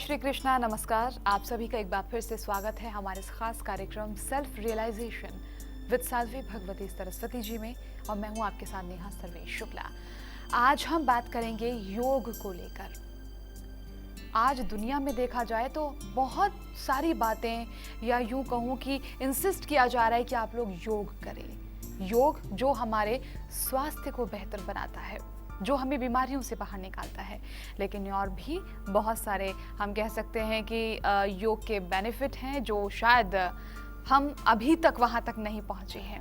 श्री कृष्णा, नमस्कार। आप सभी का एक बार फिर से स्वागत है हमारे इस खास कार्यक्रम self realisation with Sadhvi Bhagwati Saraswati ji में, और मैं हूं आपके साथ नेहा सर्वेश शुक्ला। आज हम बात करेंगे योग को लेकर। आज दुनिया में देखा जाए तो बहुत सारी बातें, या यूं कहूं कि इंसिस्ट किया जा रहा है कि आप लोग योग करें। योग जो हमारे स्वास्थ्य को बेहतर बनाता है, जो हमें बीमारियों से बाहर निकालता है, लेकिन और भी बहुत सारे हम कह सकते हैं कि योग के बेनिफिट हैं जो शायद हम अभी तक वहाँ तक नहीं पहुँचे हैं।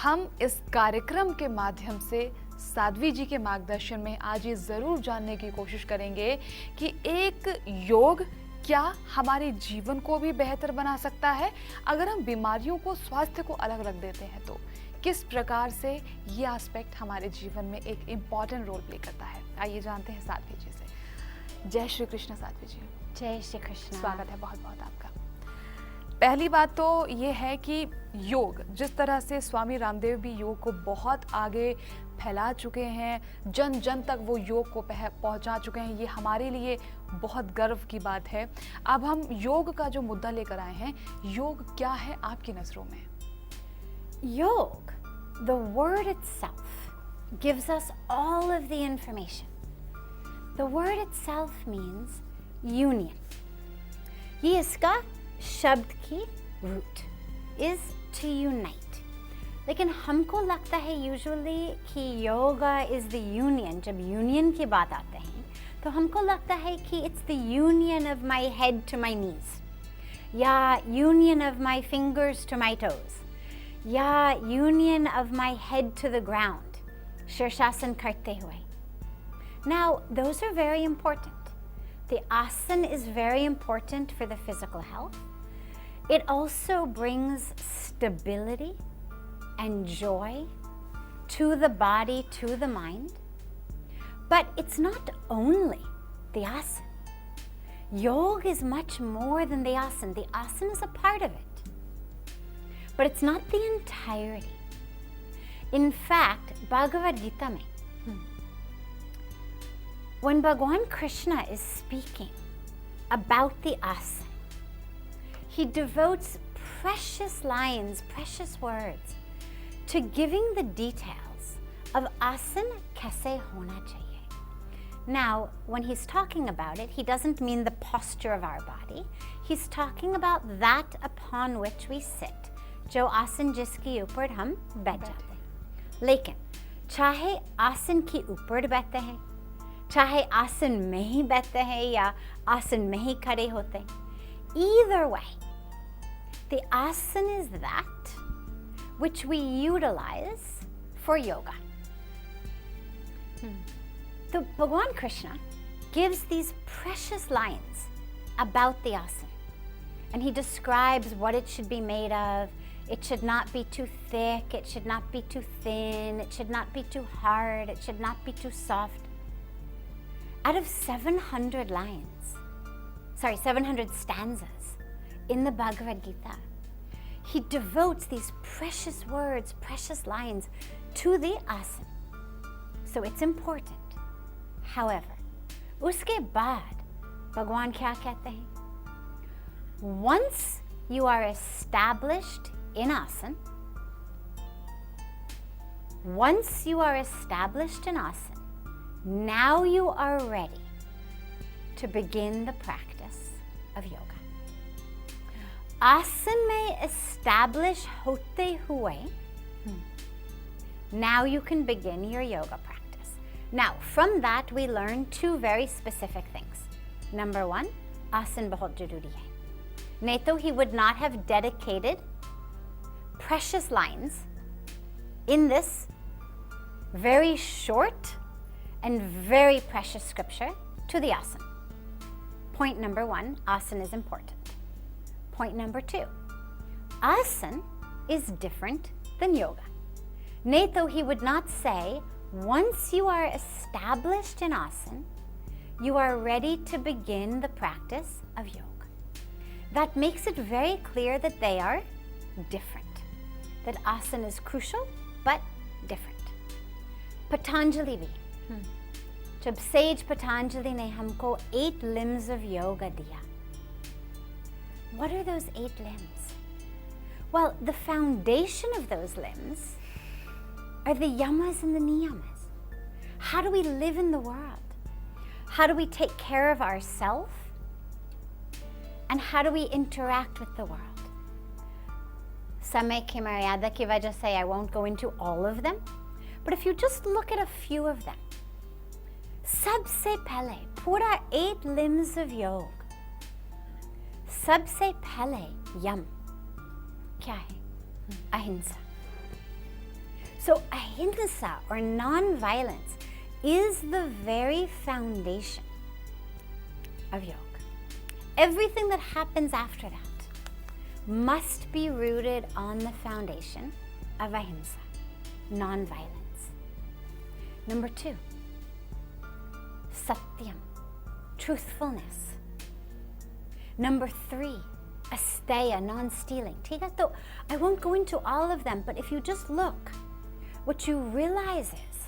हम इस कार्यक्रम के माध्यम से साध्वी जी के मार्गदर्शन में आज ये ज़रूर जानने की कोशिश करेंगे कि एक योग क्या हमारे जीवन को भी बेहतर बना सकता है अगर हम बीमारियों को, स्वास्थ्य को अलग रख देते हैं, तो किस प्रकार से ये एस्पेक्ट हमारे जीवन में एक इम्पॉर्टेंट रोल प्ले करता है। आइए जानते हैं साध्वी जी से। जय श्री कृष्ण साध्वी जी। जय श्री कृष्ण। स्वागत है बहुत बहुत आपका। पहली बात तो ये है कि योग, जिस तरह से स्वामी रामदेव भी योग को बहुत आगे फैला चुके हैं, जन जन तक वो योग को पहुंचा चुके हैं, ये हमारे लिए बहुत गर्व की बात है। अब हम योग का जो मुद्दा लेकर आए हैं, योग क्या है आपकी नज़रों में? Yog, the word itself, gives us all of the information. The word itself means union. ये इसका शब्द की root is to unite. लेकिन हमको लगता है usually कि yoga is the union. जब union की बात आते हैं तो हमको लगता है कि it's the union of my head to my knees, या union of my fingers to my toes, या union of my head to the ground, शीर्षासन करते हुए. Now, those are very important. The asana is very important for the physical health. It also brings stability and joy to the body, to the mind. But it's not only the asana. Yoga is much more than the asana. The asana is a part of it. But it's not the entirety. In fact, Bhagwati mein, when Bhagwan Krishna is speaking about the asana, he devotes precious lines, precious words to giving the details of asana kaise hona chahiye. Now, when he's talking about it, he doesn't mean the posture of our body. He's talking about that upon which we sit, जो आसन जिसके ऊपर हम बैठ जाते हैं। लेकिन चाहे आसन के ऊपर बैठते हैं, चाहे आसन में ही बैठते हैं या आसन में ही खड़े होते हैं, either way, the asana is that which we utilize for yoga. So Bhagwan Krishna gives these precious lines about the asana, and he describes what it should be made of. It should not be too thick, it should not be too thin, it should not be too hard, it should not be too soft. Out of 700 stanzas in the Bhagavad Gita, he devotes these precious words, precious lines to the asana. So it's important. However, uske baad, Bhagwan kya kehte hain? Once you are established in asana, now you are ready to begin the practice of yoga. Asana mein establish hote hue, now you can begin your yoga practice. Now, from that we learn two very specific things. Number one, asana bahut zaruri hai. Nahin to he would not have dedicated precious lines in this very short and very precious scripture to the asana. Point number one, asana is important. Point number two, asana is different than yoga. Nahin he would not say, once you are established in asana, you are ready to begin the practice of yoga. That makes it very clear that they are different. That asana is crucial, but different. Patanjali bhi, जब says Patanjali ने हमको 8 limbs of yoga दिया. What are those 8 limbs? Well, the foundation of those limbs are the yamas and the niyamas. How do we live in the world? How do we take care of ourselves? And how do we interact with the world? Samay ki maryada ki wajah se I won't go into all of them. But if you just look at a few of them, सबसे पहले पूरा 8 limbs of योग, सबसे पहले यम क्या है? अहिंसा. So ahimsa or non-violence is the very foundation of yoga. Everything that happens after that must be rooted on the foundation of ahimsa, non-violence. Number 2, satyam, truthfulness. Number 3, asteya, non-stealing. ठीक है, तो I won't go into all of them, but if you just look, what you realize is,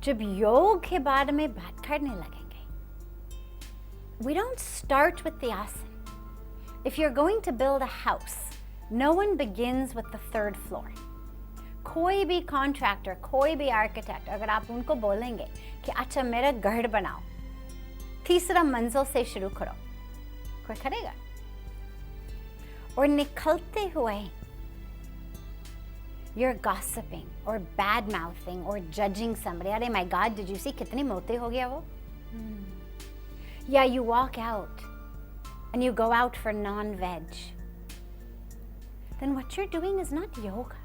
जब योग के बारे में बात करने लगेंगे, we don't start with the asana. If you're going to build a house, no one begins with the 3rd floor. कोई भी contractor, कोई भी architect, अगर आप उनको बोलेंगे कि अच्छा मेरा घर बनाओ, 3रा मंजिल से शुरू करो, कोई करेगा? और निकलते हुए you're gossiping or bad mouthing or judging somebody. अरे my God, did you see कितनी मोटे हो गया वो? Yeah, you walk out and you go out for non-veg. Then what you're doing is not yoga.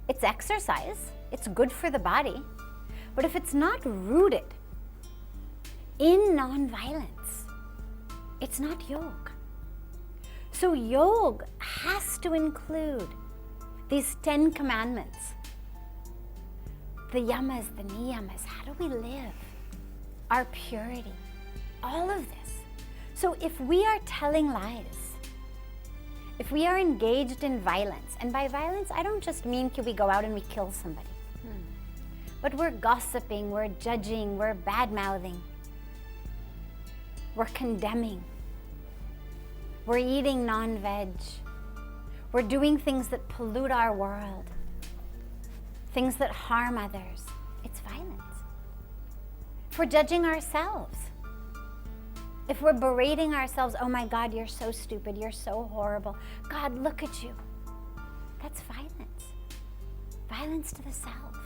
It's exercise, it's good for the body, but if it's not rooted in non-violence, it's not yoga. So yoga has to include these 10 commandments, the yamas, the niyamas, how do we live, our purity, all of this. So if we are telling lies, if we are engaged in violence, and by violence I don't just mean we go out and we kill somebody, but we're gossiping, we're judging, we're bad-mouthing, we're condemning, we're eating non-veg, we're doing things that pollute our world, things that harm others, it's violence. If we're judging ourselves, if we're berating ourselves, oh my God, you're so stupid, you're so horrible, God, look at you, that's violence. Violence to the self.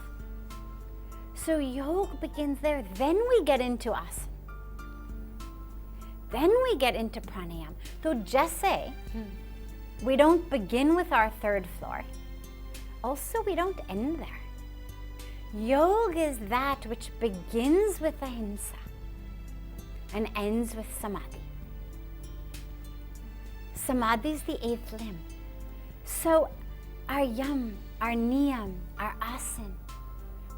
So yoga begins there, then we get into asana. Then we get into pranayama. So just say, we don't begin with our 3rd floor. Also, we don't end there. Yoga is that which begins with ahimsa and ends with samadhi. Samadhi is the 8th limb. So our yam, our niyam, our asana,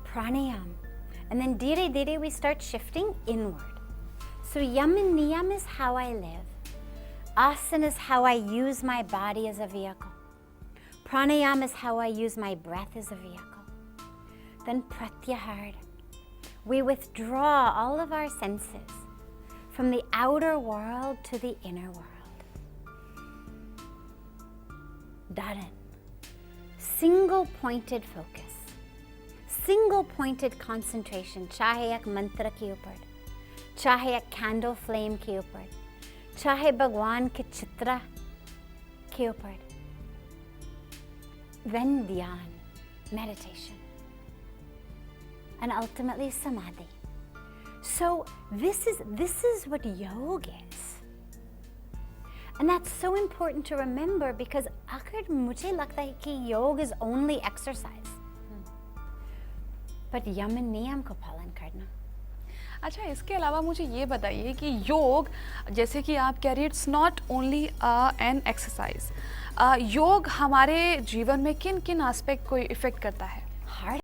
pranayam, and then dire we start shifting inward. So yam and niyam is how I live. Asana is how I use my body as a vehicle. Pranayam is how I use my breath as a vehicle. Then pratyahara. We withdraw all of our senses from the outer world to the inner world. Dharan. Single pointed focus. Single pointed concentration. Chahe ek mantra ke upar. Chahe ek candle flame ke upar. Chahe Bhagwan ke chitra ke upar. Then dhyan, meditation. And ultimately samadhi. So this is what yoga is. And that's so important to remember because agar mujhe lagta hai ki yoga is only exercise. But yam and niyam ko palan karna. अच्छा, इसके अलावा मुझे ये बताइए कि योग, जैसे कि आप कह रही हैं, it's not only an exercise, योग हमारे जीवन में किन किन एस्पेक्ट को इफेक्ट करता है? Hard.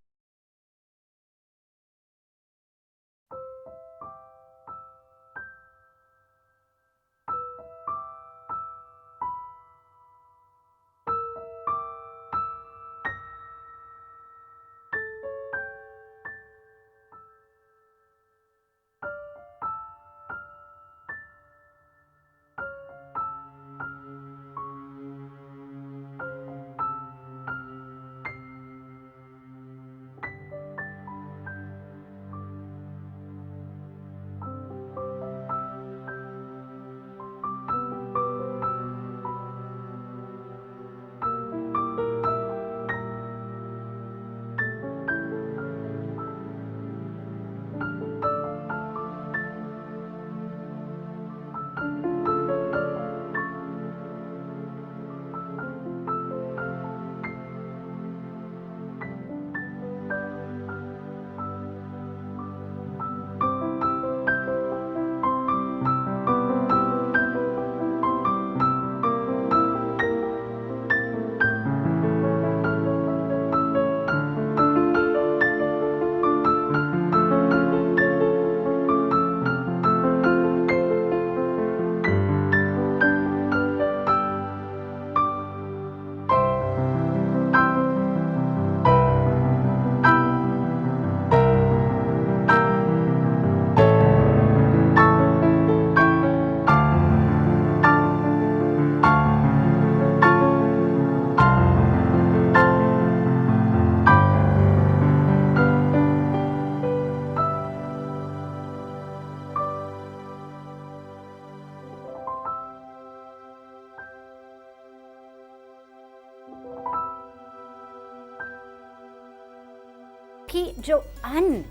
कि जो अन्न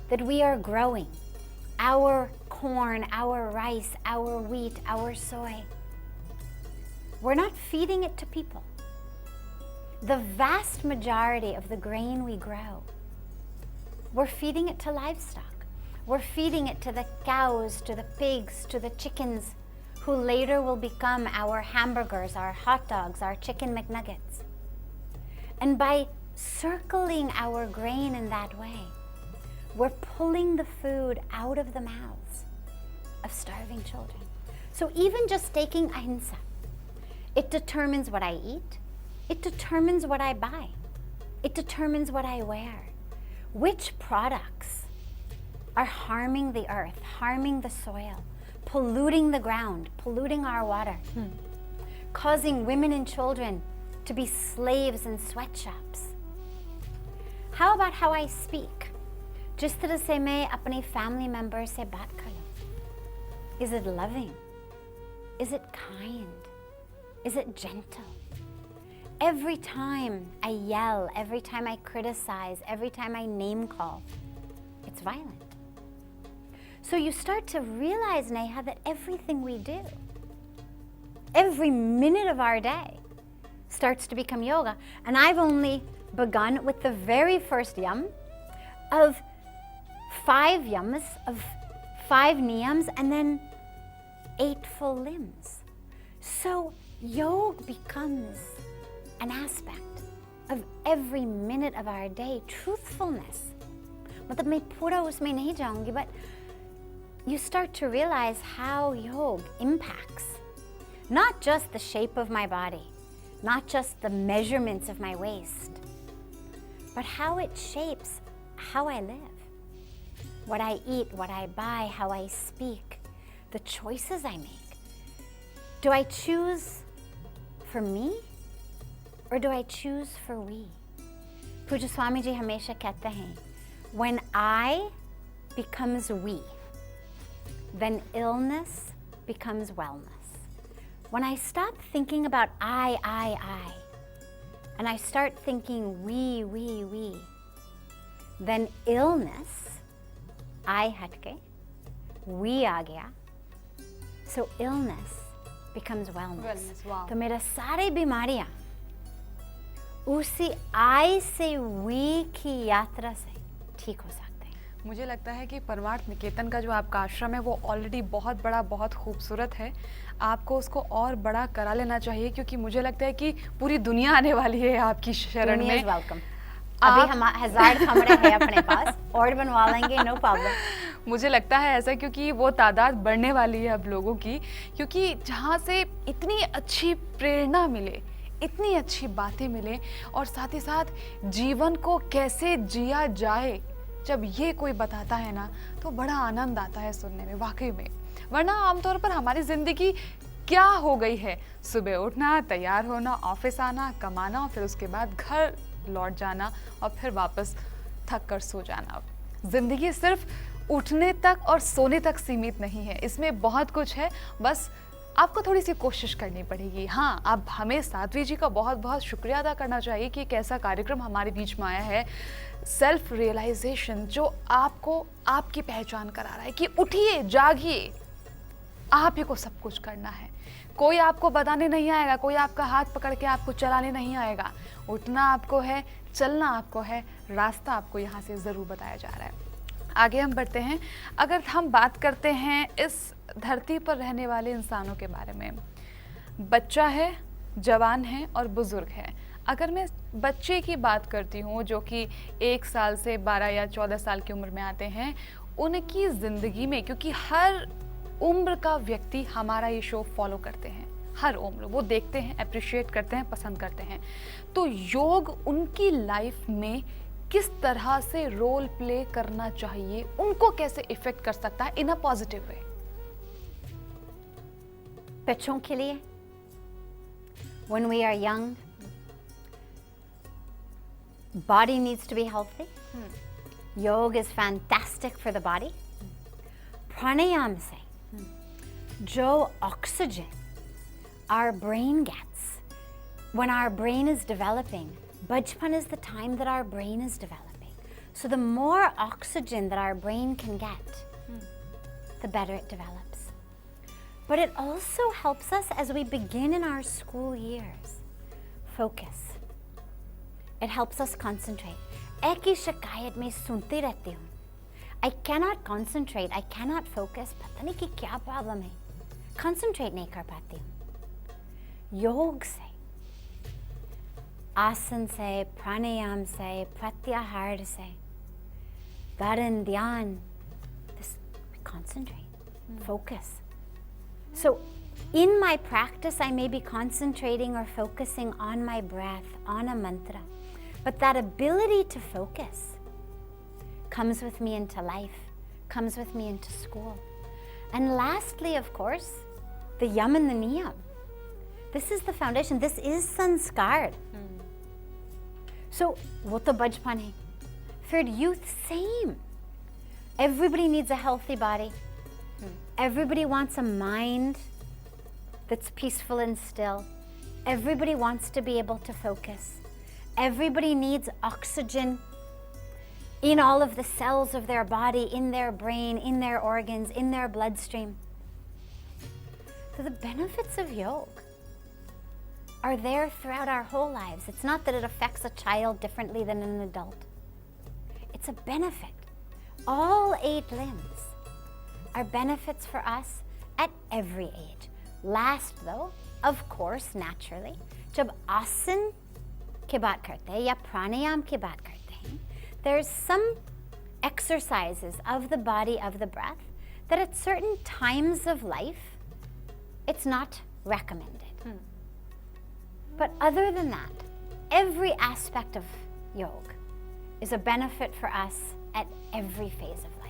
that we are growing, our corn, our rice, our wheat, our soy, we're not feeding it to people. The vast majority of the grain we grow, we're feeding it to livestock. We're feeding it to the cows, to the pigs, to the chickens, who later will become our hamburgers, our hot dogs, our chicken McNuggets. And by circling our grain in that way, we're pulling the food out of the mouths of starving children. So even just taking ahimsa, it determines what I eat, it determines what I buy, it determines what I wear. Which products are harming the earth, harming the soil, polluting the ground, polluting our water, causing women and children to be slaves in sweatshops? How about how I speak? जिस तरह से मैं अपने family member से बात करूं. Is it loving? Is it kind? Is it gentle? Every time I yell, every time I criticize, every time I name call, it's violent. So you start to realize, Neha, that everything we do, every minute of our day, starts to become yoga. And I've only begun with the very first yam of 5 yams, of 5 niyams, and then 8 full limbs. So yoga becomes an aspect of every minute of our day. Truthfulness. मतलब मैं पूरा उसमें नहीं जाऊंगी, but you start to realize how yoga impacts not just the shape of my body, not just the measurements of my waist, but how it shapes how I live, what I eat, what I buy, how I speak, the choices I make. Do I choose for me or do I choose for we? Puja Swami Ji हमेशा कहते हैं, when I becomes we, then illness becomes wellness. When I stop thinking about I, and I start thinking we, then illness, I hatke, we aa gaya, so illness becomes wellness. wow. तो मेरा सारे बीमारियां उसी I से we की यात्रा से ठीक हो सकते हैं. मुझे लगता है कि परमार्थ निकेतन का जो आपका आश्रम है वो ऑलरेडी बहुत बड़ा, बहुत खूबसूरत है. आपको उसको और बड़ा करा लेना चाहिए, क्योंकि मुझे लगता है कि पूरी दुनिया आने वाली है आपकी शरण में. वेलकम. अभी हम 1000 कमरे हैं अपने पास, और बनवा लेंगे, नो प्रॉब्लम. मुझे लगता है ऐसा, क्योंकि वो तादाद बढ़ने वाली है अब लोगों की, क्योंकि जहाँ से इतनी अच्छी प्रेरणा मिले, इतनी अच्छी बातें मिले, और साथ ही साथ जीवन को कैसे जिया जाए, जब ये कोई बताता है ना, तो बड़ा आनंद आता है सुनने में, वाकई में. वरना आमतौर पर हमारी ज़िंदगी क्या हो गई है, सुबह उठना, तैयार होना, ऑफिस आना, कमाना, और फिर उसके बाद घर लौट जाना, और फिर वापस थक कर सो जाना. ज़िंदगी सिर्फ उठने तक और सोने तक सीमित नहीं है, इसमें बहुत कुछ है. बस आपको थोड़ी सी कोशिश करनी पड़ेगी. हाँ, अब हमें साध्वी जी का बहुत बहुत शुक्रिया अदा करना चाहिए कि एक ऐसा कार्यक्रम हमारे बीच में आया है, सेल्फ रियलाइजेशन, जो आपको आपकी पहचान करा रहा है कि उठिए, जागिए, आप ही को सब कुछ करना है. कोई आपको बताने नहीं आएगा, कोई आपका हाथ पकड़ के आपको चलाने नहीं आएगा. उठना आपको है, चलना आपको है, रास्ता आपको यहाँ से ज़रूर बताया जा रहा है. आगे हम बढ़ते हैं. अगर हम बात करते हैं इस धरती पर रहने वाले इंसानों के बारे में, बच्चा है, जवान है और बुज़ुर्ग है. अगर मैं बच्चे की बात करती हूँ, जो कि 1 साल से 12 या 14 साल की उम्र में आते हैं, उनकी ज़िंदगी में, क्योंकि हर उम्र का व्यक्ति हमारा ये शो फॉलो करते हैं, हर उम्र वो देखते हैं, अप्रिशिएट करते हैं, पसंद करते हैं, तो योग उनकी लाइफ में किस तरह से रोल प्ले करना चाहिए, उनको कैसे इफेक्ट कर सकता है इन अ पॉजिटिव वे? बच्चों के लिए, when we are young, body needs to be healthy. Yoga is fantastic for the body. Pranayam से जो oxygen our brain gets when our brain is developing, bachpan is the time that our brain is developing. So the more oxygen that our brain can get, the better it develops. But it also helps us as we begin in our school years. Focus. It helps us concentrate. एक ही शिकायत मैं सुनती रहती हूँ. I cannot concentrate, I cannot focus. पता नहीं कि क्या प्रॉब्लम है. Concentrate नहीं कर पाती हूँ. योग से, आसन से, प्राणायाम से, प्रत्याहार से, धारण, ध्यान, this, we concentrate, focus. So in my practice, I may be concentrating or focusing on my breath, on a mantra. But that ability to focus comes with me into life, comes with me into school. And lastly, of course, the yam and the niyam. This is the foundation. This is sanskar. So, wo to bachpan hai. For youth, same. Everybody needs a healthy body. Everybody wants a mind that's peaceful and still. Everybody wants to be able to focus. Everybody needs oxygen in all of the cells of their body, in their brain, in their organs, in their bloodstream. So the benefits of yoga are there throughout our whole lives. It's not that it affects a child differently than an adult. It's a benefit. All 8 limbs are benefits for us at every age. Last though, of course, naturally, जब आसन की बात करते हैं या प्राणायाम की बात करते हैं, there's some exercises of the body, of the breath, that at certain times of life, it's not recommended. But other than that, every aspect of yoga is a benefit for us at every phase of life.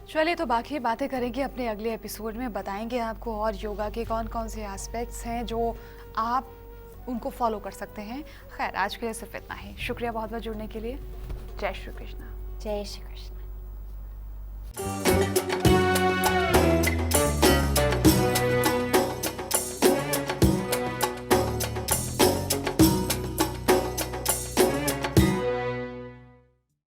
चलिए, तो बाकी बातें करेंगे अपने अगले episode में. बताएंगे आपको और योगा के कौन कौन से एस्पेक्ट्स हैं जो आप उनको फॉलो कर सकते हैं. खैर, आज के लिए सिर्फ इतना ही. शुक्रिया बहुत बहुत जुड़ने के लिए. जय श्री कृष्ण. जय श्री कृष्ण.